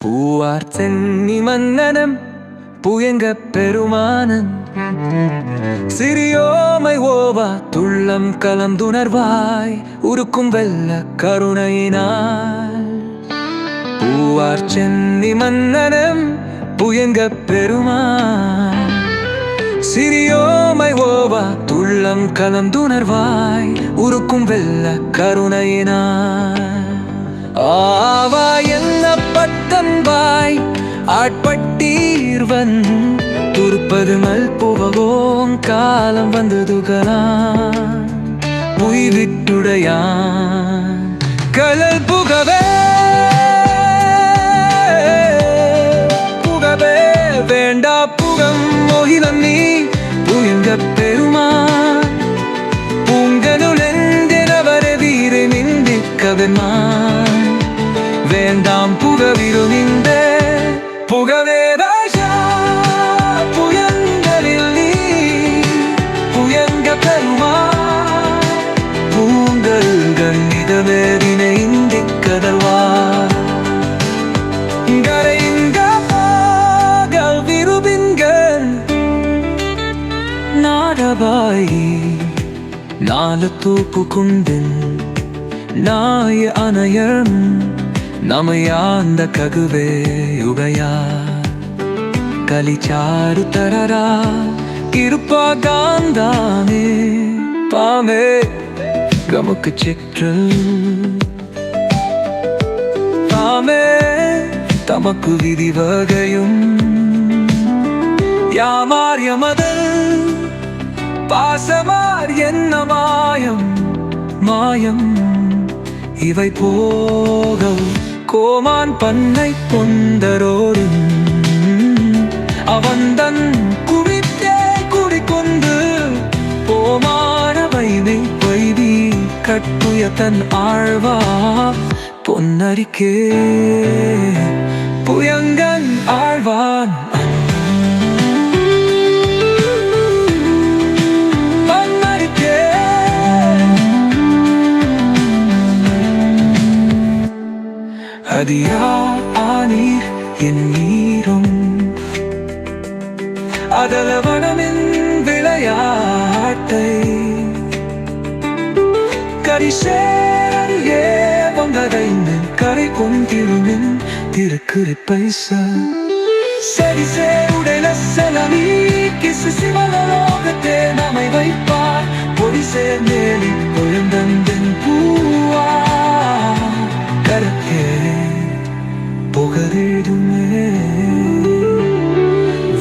பூவார் தென்னி மன்னனும் புயங்க பெருமானன் சிறியோமை ஓவா துள்ளம் கலந்துணர்வாய் உருக்கும் வெள்ள கருணையினால். பூவார் சென்னி மன்னனும் புயங்க பெருமான் சிறியோமை ஓவா துள்ளம் கலந்துணர்வாய் உருக்கும் வெள்ள கருணையினால். ஆவா என்ன பத்தன்பாய் ஆட்பட்டீர்வன் துருப்பது மல் புவவோம் காலம் வந்ததுகளான் உய்விட்டுடையான் கலல் புகவே புகவே வேண்டா புகம் மோகிலம் நீ புயங்க பெருமான் பூங்கனுளென்றவரை வீரை நிந்திக்கவென்மான் வேண்டாம் புகவிருந்த புகவே ராஜா புயங்களில் நீ புயங்க பெருமான் பூங்கல்கள் நிதவேறினை இந்திக்கதல்வார் கரைங்க பாகல் விருபின்கள் நாடபாயி நாலு தூப்பு குந்தின் நாய அணையம் ನಮಯಾಂದ ಕಗುವೆ ಯುಗಯ ಕಲಿಚಾರು ತರರ ಇರುಪ ಗಾಂಧಾನೆ ಪಾಮೆ ಗಮುಕ ಚಿತ್ರ ಪಾಮೆ ತಮಕು ವಿಧಿ ವகையும் யாமார் யமதல் பாசமார் என்ன மாயம் மாயம் இவை போக கோமான் பண்ணை கொண்டரோரும் அவந்தன் குவித்தே குடிக்கொண்டு போமான வைனை வைதி கட்டுய தன் ஆழ்வா பொன்னரிக்கே புயங்கன் ஆழ்வான் அதியா ஆனீர் என் நீரும் அதலவனமின் விளையாட்டை கரிசேரியே வந்ததைந்து கரை கொண்டிருமின் திருக்குறிப்பை சரிசே உடைல செலவி கிசு சிவலோகத்தே நம்மை வைப்பார் பொடிசே மேலி பொழுந்தந்தின் பூவா கரத்தே புகழிடுமே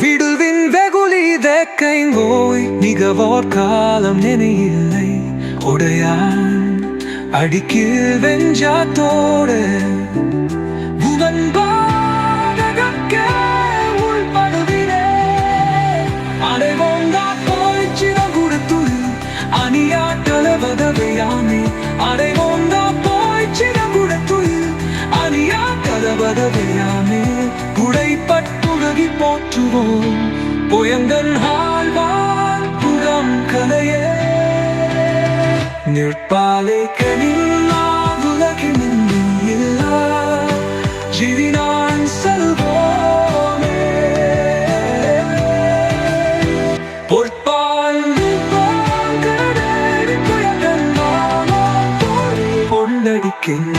விடுவின் வெகுளி தேக்கைங்கோய் மிகவோர் காலம் நினையில்லை உடையான் அடிக்கில் வெஞ்சாத்தோடு புவன் பாடகக்கே உள்படுவினே அடைவோங்கா போய்ச்சிடம் கொடுத்துரு அணியாட்டளவதவையாமே அடைவோங்கா போய்ச்சிடம் கொடுத்துரு அணியாட்டளவதவையாமே உடைப்பட்டுலகி போற்றுவோம் புயங்கன் ஆழ்வான் புறம் கலையே நிற்பாலை கனில்லா உலகினின் இல்லா ஜிவினான் செல்வோமே பொற்பால் கடல் புயங்கன் மாமா பொன்னடிக்கின்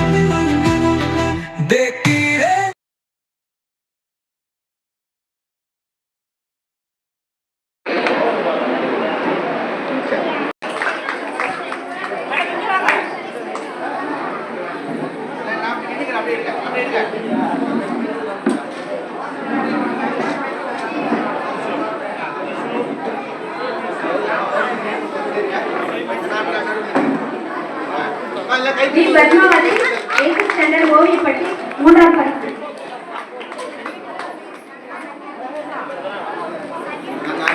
பத்மாவதி 8th ஸ்டாண்டர்ட் ஓவியப்பட்டி 3ஆம் பரிசு.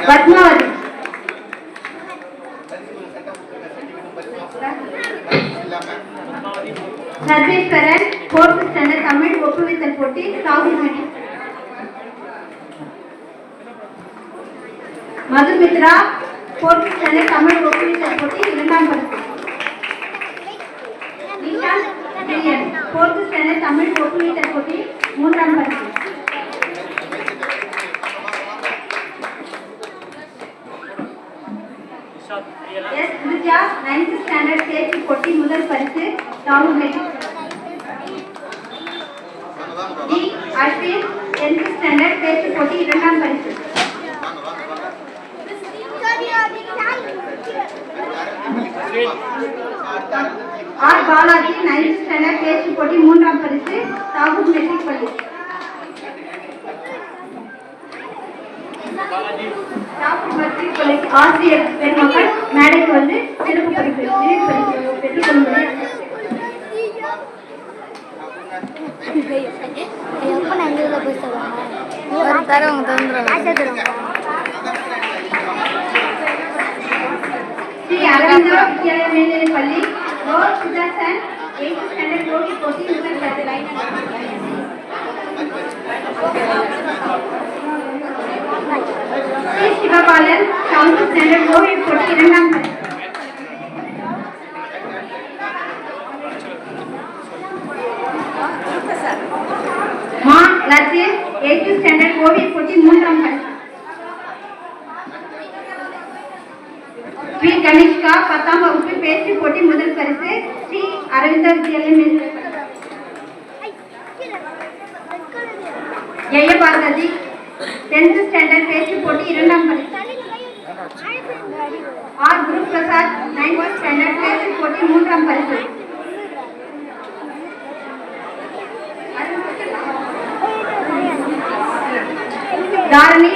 பத்மாவதி சர்வேஸ்வரன் 4th ஸ்டாண்டர்ட் தமிழ் ஒப்புவித்தல் போட்டி சாகுமணி. மதுமித்ரா 4th ஸ்டாண்டர்ட் தமிழ் ஒப்புவித்தல் போட்டி 2ஆம் பரிசு. 4th ஸ்டாண்டர்ட் தமிழ் ஒப்புவித்தல் போட்டி 3ஆம் பரிசு. ராகுல் matric. D Ashwin 10th standard பேச்சு போட்டி 2ஆம் பரிசு. ஆர் பாலாஜி 9th ஸ்டாண்டர்ட் பேச்சு போட்டி 3ஆம் பரிசு ராகுல் மெட்ரிக் பள்ளி. ராகுல் மெட்ரிக் பள்ளி ஆசிரியர் பெருமக்கள் மேடைக்கு வந்து சிறப்பு பரிசு பெற்றுக் கொள்ளும்படி ஸ்ரீ அரவிந்தா வித்யாலயா மேல்நிலைப் பள்ளி ரோல் சுதர்சன் 8th ஸ்டாண்டர்ட் போட்டி முதல் பரிசு. ஸ்ரீ சிவபாலன் 7th ஸ்டாண்டர்ட் ஓவிய போட்டி 2ஆம் பரிசு. மா லத்தீப் 8th ஸ்டாண்டர்ட் ஓவிய போட்டி 3ஆம் பரிசு. ஸ்ரீ கனிஷ்கா 10ஆம் வகுப்பு பேச்சு போட்டி முதல் பரிசு ஸ்ரீ அரவிந்தா வித்யாலயா மேல்நிலைப் பள்ளி. ஜெயபாரதி 10th ஸ்டாண்டர்ட் பேச்சு போட்டி 2ஆம் பரிசு. R Guru Prasad 9th standard பேச்சு போட்டி 3ஆம் பரிசு. தாரணி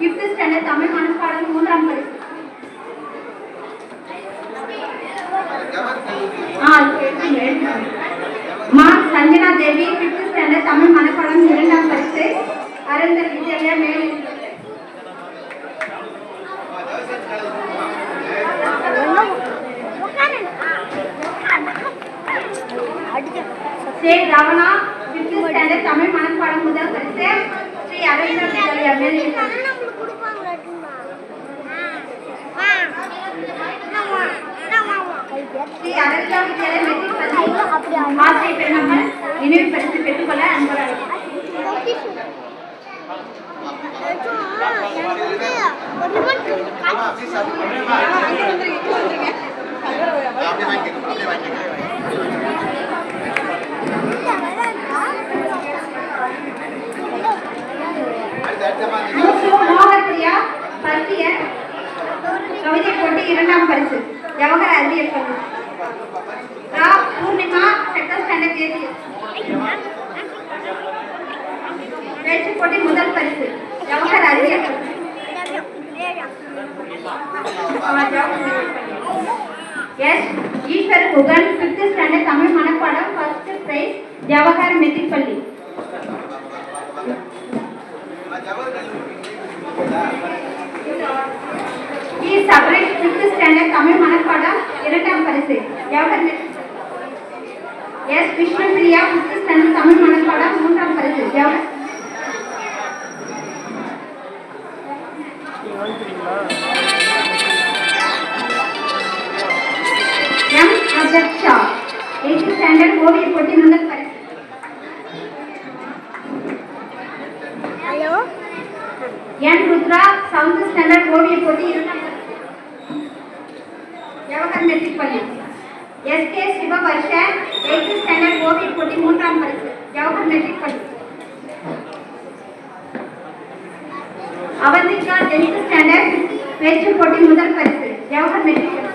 5th ஸ்டாண்டர்ட் தமிழ் மனப்பாடம் 3ஆம் பரிசு. மா சஞ்சனா தேவி 5th ஸ்டாண்டர்ட் தமிழ் மனப்பாடம் 2ஆம் பரிசு அரவிந்தர் வித்யாலயா மேல்நிலைப் பள்ளி. சேக் ராவணா 5th ஸ்டாண்டர்ட் தமிழ் மனப்பாடம் முதல் பரிசு ஸ்ரீ அரவிந்தர் வித்யாலயா மேல்நிலைப் பள்ளி. ஸ்ரீ அரவிந்தா வித்யாலயா மெட்ரிக் பள்ளி ஆசிரியர் பெருமக்கள் நினைவு பரிசு பெற்றுக்கொள்ள அன்போடு அழைக்கிறேன். மோகப்பிரியா பள்ளியர் கவிதை போட்டி 2ஆம் பரிசு ஜவஹர் அறிவியல் பள்ளி. ரா பூர்ணிமா 2nd ஸ்டாண்டர்ட் பேச்சு போட்டி முதல் பரிசு ஜவஹர் அறிவியல் பள்ளி. S Eswar Guhan 5th standard Tamil மனப்பாடம் 1st பிரைஸ் ஜவஹர் மெட்ரிக் பள்ளி. இ சபரேஷ் 5th ஸ்டாண்டர்ட் தமிழ் மனப்பாடம் 2ஆம் பரிசு Jawahar matric. S Vishnupriya 5th standard Tamil மனப்பாடம் 3ஆம் பரிசு ஜவஹர். எம் அஜக்ஷா 8th ஸ்டாண்டர்ட் ஓவிய போட்டி முதல் பரிசு. என் ருத்ரா 7th ஸ்டாண்டர்ட் ஓவிய போட்டி 2ஆம் பரிசு ஜவஹர் மெட்ரிக் பள்ளி. எஸ் கே சிவவர்ஷன் 8th ஸ்டாண்டர்ட் ஓவிய போட்டி 3ஆம் பரிசு ஜவஹர் மெட்ரிக் பள்ளி. அவந்திகா 10th ஸ்டாண்டர்ட் பேச்சு போட்டி முதல் பரிசு ஜவஹர் மெட்ரிக் பள்ளி.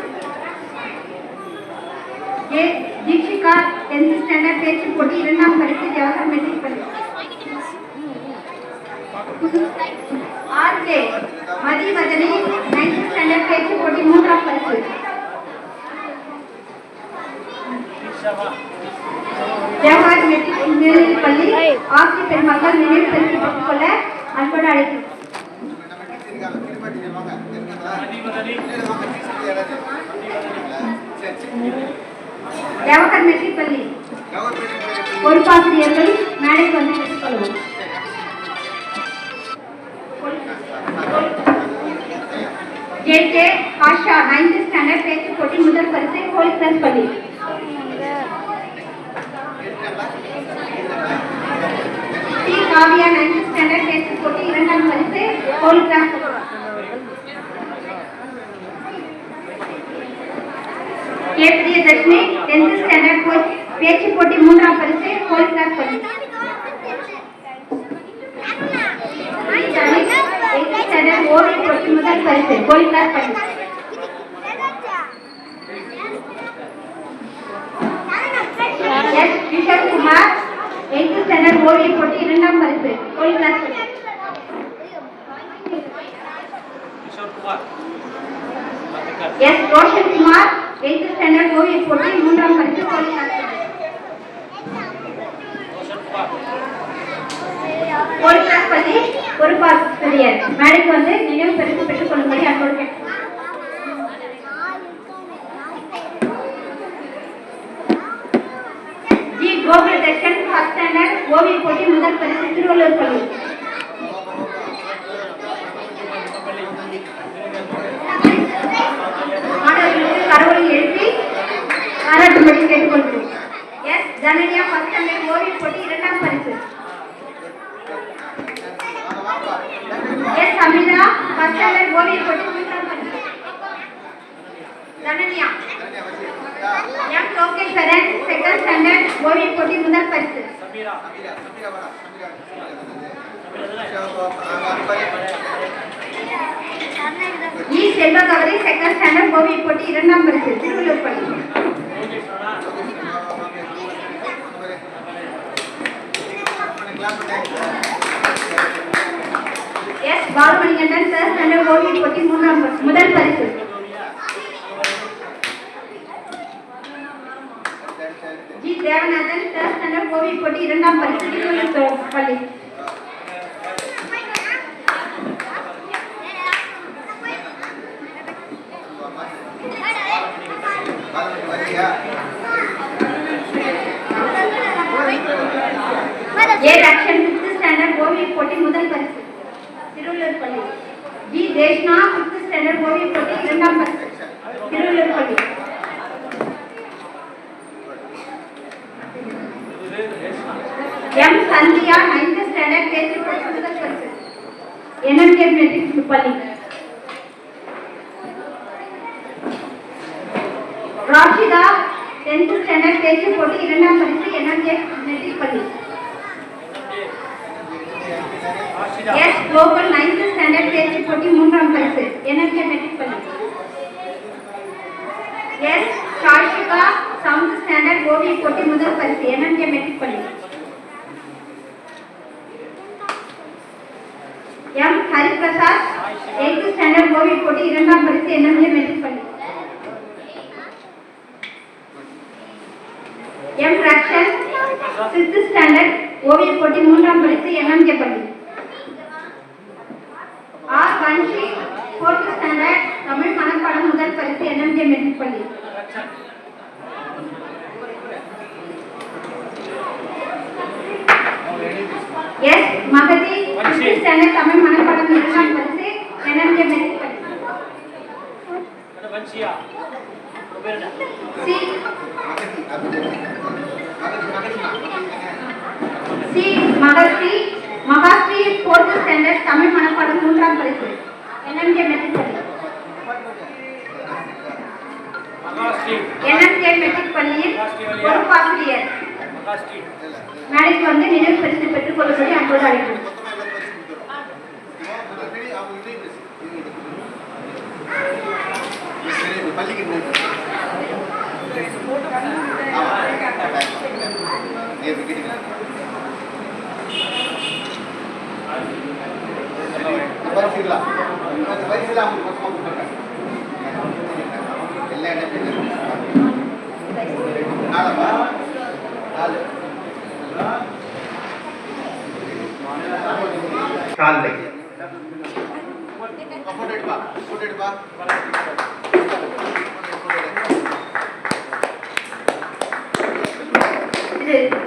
ஏ தீக்ஷிகா 10th ஸ்டாண்டர்ட் பேச்சு போட்டி 2ஆம் பரிசு ஜவஹர் மெட்ரிக் பள்ளி. ஆர்ஜே மதிவதனி 9th ஸ்டாண்டர்ட் பேச்சு போட்டி 3ஆம் பரிசு. ஜவஹர் மெட்ரிக் மேல்நிலைப் பள்ளி ஆசிரியர் பெருமக்கள் நினைவு பரிசு பெற்றுக்கொள்ள அன்போடு அழைக்கிறேன். ஜவஹர் மெட்ரிக் பள்ளி பொறுப்பாசிரியர்கள் மேடைக்கு வந்து பெற்றுக்கொள்வோம். ஜே ஆஷா 9th ஸ்டாண்டர்ட் பேச்சு போட்டி முதல் பரிசு ஹோலி கிராஸ் பள்ளி. டி காவியா 9th ஸ்டாண்டர்ட் பேச்சு போட்டி 2ஆம் பரிசு Holy Cross. K Priyadharshini 10th standard பேச்சு போட்டி மூன்றாம் பரிசு போலீஸ் கிளாஸ் பள்ளி. ஓவிய போட்டி முதல் பரிசு போலீஸ் கிளாஸ் பள்ளி. S Kishore Kumar 8th standard ஓவிய போட்டி இரண்டாம் பரிசு போலீஸ் கிளாஸ் பள்ளி. S Roshan Kumar 8th standard ஓவிய போட்டி மூன்றாம் பரிசு போலீஸ் கிளாஸ் பள்ளி. போலீஸ் கிளாஸ் பள்ளி பொறுப்பாசிரியர் மேடைக்கு வந்து நினைவு பரிசு பெற்றுக் கொள்ளும்படி அன்போடு கேட்கிறேன். ஜி கோகுலதர்ஷன் 1st ஸ்டாண்டர்ட் ஓவிய போட்டி முதல் பரிசு திருவள்ளூர் பள்ளி. மாணவர்களுக்கு கரவொலி எழுப்பி பாராட்டும்படி கேட்டுக்கொள்கிறேன். எஸ் தனனியா 1st ஸ்டாண்டர்ட் ஓவிய போட்டி இரண்டாம் பரிசு. எஸ் அமிதா 1st ஸ்டாண்டர்ட் ஓவிய போட்டி மூன்றாம் பரிசு. தனனியா. எம் லோகேஸ்வரன் 2nd ஸ்டாண்டர்ட் ஓவிய போட்டி முதல் பரிசு. இ செல்வகவரி 2nd ஸ்டாண்டர்ட் ஓவிய போட்டி இரண்டாம் பரிசு திருவள்ளூர் பள்ளி. எஸ் பாலுமணிகண்டன் 3rd ஸ்டாண்டர்ட் ஓவிய போட்டி முதல் பரிசு. ஜி தேவநாதன் 3rd ஸ்டாண்டர்ட் ஓவிய போட்டி இரண்டாம் பரிசு திருவள்ளூர் பள்ளி. ஏ ரக்ஷன் 5th ஸ்டாண்டர்ட் ஓவிய போட்டி முதல் பரிசு திருவள்ளூர் பள்ளி. ஜி தேஷ்னா 5th ஸ்டாண்டர்ட் ஓவிய போட்டி இரண்டாம் பரிசு திருவள்ளூர் பள்ளி. எம் சந்தியா 9th ஸ்டாண்டர்ட் பேச்சு போட்டி முதல் பரிசு என்எம்கே மெட்ரிக் பள்ளி. ராஷிதா 10th ஸ்டாண்டர்ட் பேச்சு போட்டி இரண்டாம் பரிசு என்எம்கே மெட்ரிக் பள்ளி. எஸ் குளோபல் 9th ஸ்டாண்டர்ட் பேச்சு போட்டி மூன்றாம் பரிசு என்எம்கே மெட்ரிக் பள்ளி. எஸ் சாஷிகா 7th ஸ்டாண்டர்ட் ஓவிய போட்டி முதல் பரிசு என்எம்கே மெட்ரிக் பள்ளி. எம் ஹரிபிரசாத் 8th ஸ்டாண்டர்ட் ஓவிய போட்டி இரண்டாம் பரிசு என்எம்கே மெட்ரிக் பள்ளி. எம் ரக்ஷன் 6th ஸ்டாண்டர்ட் ஓவிய போட்டி மூன்றாம் பரிசு என்எம்கே பள்ளி. ஆர் வன்ஷி 4th ஸ்டாண்டர்ட் தமிழ் மனப்பாடம் முதல் பரிசு என்எம்கே மெட்ரிக் பள்ளி. S Magathi 5th standard Tamil மனப்பாடம் இரண்டாம் பரிசு என்எம்கே மெட்ரிக் பள்ளி. C Mahasri 4th standard Tamil மனப்பாடம் மூன்றாம் பரிசு என்எம்கே மெட்ரிக் பள்ளி. என்எம்கே மெட்ரிக் பள்ளியின் பொறுப்பாசிரியர் மேடைக்கு வந்து நினைவு பரிசு பெற்றுக் கொள்ளும்படி அன்போடு அழைக்கிறோம்.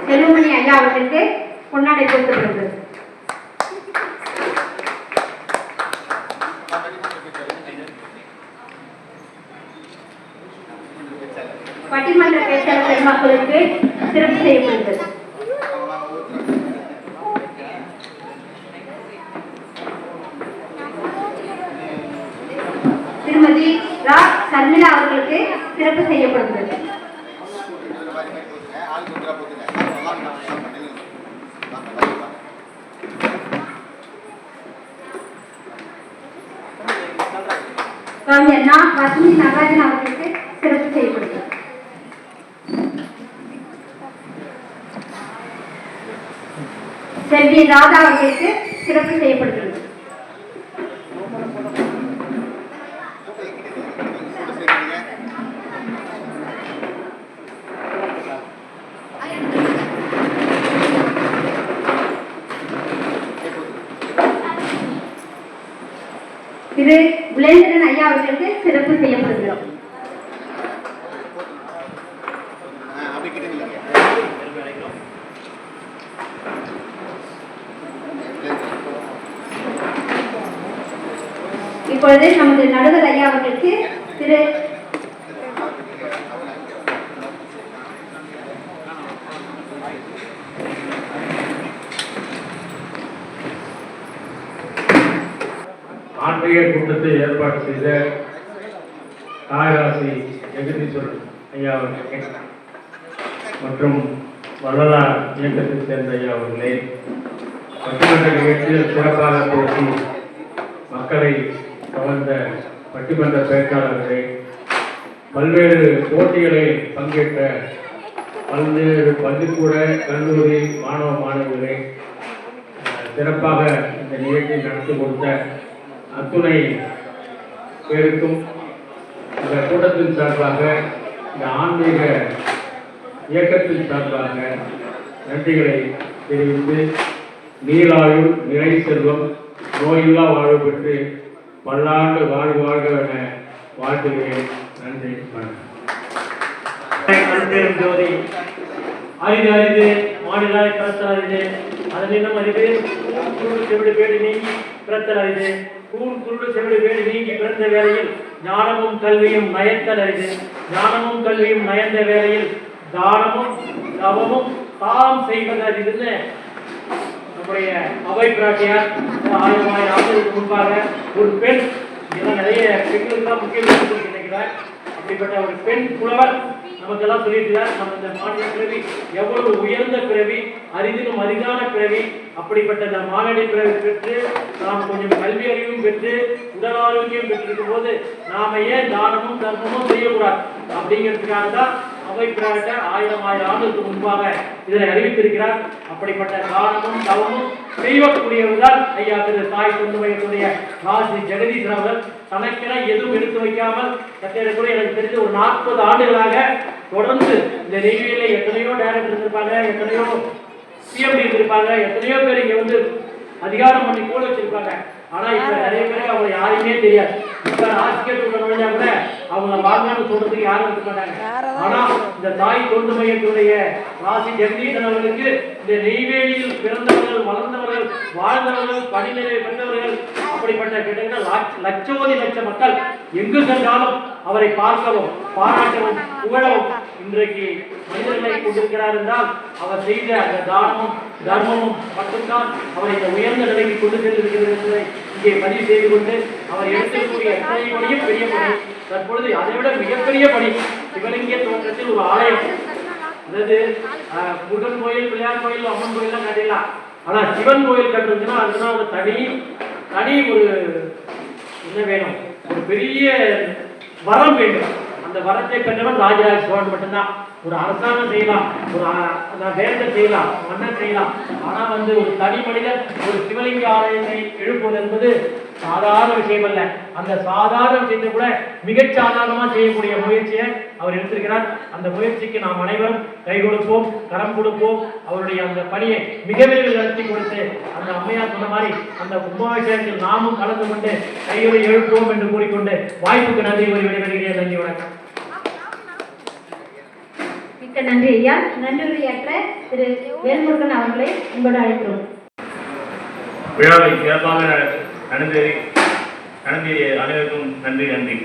செல்வமணி ஐயா அவர்களுக்கு பொன்னாடை கொடுக்கப்படுகிறது. பட்டிமன்ற பேச்சாளர் பெருமக்களுக்கு சிறப்பு செய்யப்படுகிறது. திருமதி ரா சர்மிளா அவர்களுக்கு சிறப்பு செய்யப்படுகிறது. கவிஞர் நா. வசந்தி நடராஜன் அவர்களுக்கு சிறப்பு செய்யப்படுகிறது. செல்வி ராதா அவர்களுக்கு சிறப்பு செய்யப்படுகிறது. திரு விலேந்திரன் ஐயா அவர்களுக்கு சிறப்பு செய்யப்படுகிறது. இப்பொழுது நமது நடுவர் ஐயா அவர்களுக்கு திரு ஆன்மீக கூட்டத்தை ஏற்பாடு செய்த தாயராசி ஜெகதீஸ்வரன் ஐயா அவர்களே மற்றும் வள்ளலார் இயக்கத்தைச் சேர்ந்த ஐயா அவர்களே, பட்டிமன்ற நிகழ்ச்சியில் சிறப்பாக பேசி மக்களை கவர்ந்த பட்டிமன்ற பேச்சாளர்களே, பல்வேறு போட்டிகளில் பங்கேற்ற பல்வேறு பள்ளிக்கூட கல்லூரி மாணவ மாணவிகளே, சிறப்பாக இந்த நிகழ்ச்சியை நடத்தி கொடுத்த அத்துணை பேருக்கும் இந்த கூட்டத்தின் சார்பாக, இந்த ஆன்மீக இயக்கத்தின் சார்பாக நன்றிகளை தெரிவித்து, நீராயுள் நிறை செல்வம் நோயில்லா வாழ்வு பெற்று பல்லாண்டு வாழ்வு வாழ்க என வாழ்த்துகிறேன். நன்றி. அருட்பெரும் ஜோதி அரிது அரிது மாநிலாய் பிறத்தல் அரிது அதனிடம் அரிது குருடு செவிடு வேடு நீங்கி பிறத்தல் அரிது குருடு செவிடு வேடு நீங்கி பிறந்த வேளையில் ஞானமும் கல்வியும் நயத்தல் அரிது ஞானமும் கல்வியும் நயந்த வேளையில் தானமும் தவமும் தாம் செய்வது அரிதுன்னு நம்முடைய அவை பிராட்டியார் 1000 ஆண்டுகளுக்கு முன்பாக ஒரு பெண், இதெல்லாம் நிறைய பெண்களுக்கு தான் முக்கியத்துவம் நினைக்கிறார், அப்படிப்பட்ட ஒரு பெண் புலவர் நமக்கெல்லாம் சொல்லியிருக்கிறார். நம்ம இந்த மாநில பிறவி எவ்வளவு உயர்ந்த பிறவி, அரிதிலும் அரிதான பிறவி. அப்படிப்பட்ட இந்த மாநில பிறவி பெற்று நாம் கொஞ்சம் கல்வி அறிவும் பெற்று உடல் ஆரோக்கியம் பெற்றிருக்கும் போது நாம ஏன் தானமும் தர்மமும் செய்யக்கூடாது அப்படிங்கிறதுக்காக தான் அவை பிராட்ட 1000 ஆண்டுகளுக்கு முன்பாக இதனை அறிவித்திருக்கிறார். அப்படிப்பட்ட தானமும் தவமும் செய்யக்கூடியவர்தான் ஐயா திரு தாய் தொண்டு மையத்துடைய ராசி ஜெகதீசன் அவர்கள். தனக்கென எதுவும் எடுத்து வைக்காமல் கூட எனக்கு தெரிஞ்ச ஒரு 40 ஆண்டுகளாக தொடர்ந்து இந்த நெய்வேலியில எத்தனையோ டைரக்டர் இருந்திருப்பாங்க, எத்தனையோ சிஎம்டி இருந்திருப்பாங்க, எத்தனையோ பேர் இங்க வந்து அதிகாரம் பண்ணி கூட வச்சிருப்பாங்க. ஆனா இப்ப நிறைய பேருக்கு அவங்க யாருமே தெரியாது. இப்ப ராஜ்கேட் நுழைஞ்சா கூட அவங்க வாங்கன்னு சொல்றதுக்கு யாரும் இருக்க மாட்டாங்க. ஆனா இந்த தாய் தொண்டு மையத்துடைய ராசி ஜெகதீசன் அவர்களுக்கு இந்த நெய்வேலியில் பிறந்தவர்கள், வளர்ந்தவர்கள், வாழ்ந்தவர்கள், பணிநிலை பெற்றவர்கள், அப்படிப்பட்ட கிட்டத்தட்ட லட்சோதி லட்ச மக்கள் எங்கு சென்றாலும் அவரை பார்க்கவும் பாராட்டவும் புகழவும் இன்றைக்கு மனிதர்களை கொண்டிருக்கிறார் என்றால் அவர் செய்த அந்த தானமும் தர்மமும் மட்டும்தான் அவரை இந்த உயர்ந்த நிலைக்கு கொண்டு சென்றிருக்கிறது என்பதை இங்கே பதிவு செய்து கொண்டு, அவர் எடுத்திருக்கக்கூடிய எத்தனை பணியும் பெரிய பணி, தற்பொழுது அதை விட மிகப்பெரிய பணி சிவலிங்க தோற்றத்தில் ஒரு ஆலயம். அதாவது முருகன் கோயில், பிள்ளையார் கோயில், அம்மன் கோயில்லாம் கட்டிடலாம். ஆனா சிவன் கோயில் கட்டுறதுன்னா அதுதான் ஒரு தனி ஒரு என்ன வேணும், ஒரு பெரிய வரம் வேண்டும். அந்த வரத்தை பெற்றவன் ராஜராஜ சோழன் மட்டும்தான். ஒரு அரசாங்கம் செய்யலாம், ஒரு வேந்தர் செய்யலாம், மன்னர் செய்யலாம். ஆனா ஒரு தனி மனிதர் ஒரு சிவலிங்க ஆலயத்தை எழுப்புவது என்பது சாதாரண விஷயம் அல்ல. அந்த சாதாரண விஷயத்தை கூட மிகச் சாதாரணமா செய்யக்கூடிய முயற்சியை அவர் எடுத்திருக்கிறார். அந்த முயற்சிக்கு நாம் அனைவரும் கை கொடுப்போம், கரம் கொடுப்போம். அவருடைய அந்த பணியை மிக விரைவில் நடத்தி கொடுத்து அந்த அம்மையார் சொன்ன மாதிரி அந்த கும்பாபிஷேகத்தில் நாமும் கலந்து கொண்டு கையோடு எழுப்புவோம் என்று கூறிக்கொண்டு வாய்ப்புக்கு நன்றி கூறி விடைபெறுகிறேன். நன்றி, வணக்கம். மிக்க நன்றி ஐயா. நன்றி உரையாற்ற திரு வேல்முருகன் அவர்களை உங்களோடு அழைக்கிறோம். விழாவை சிறப்பாக நடந்தேறி அனைவருக்கும் நன்றி.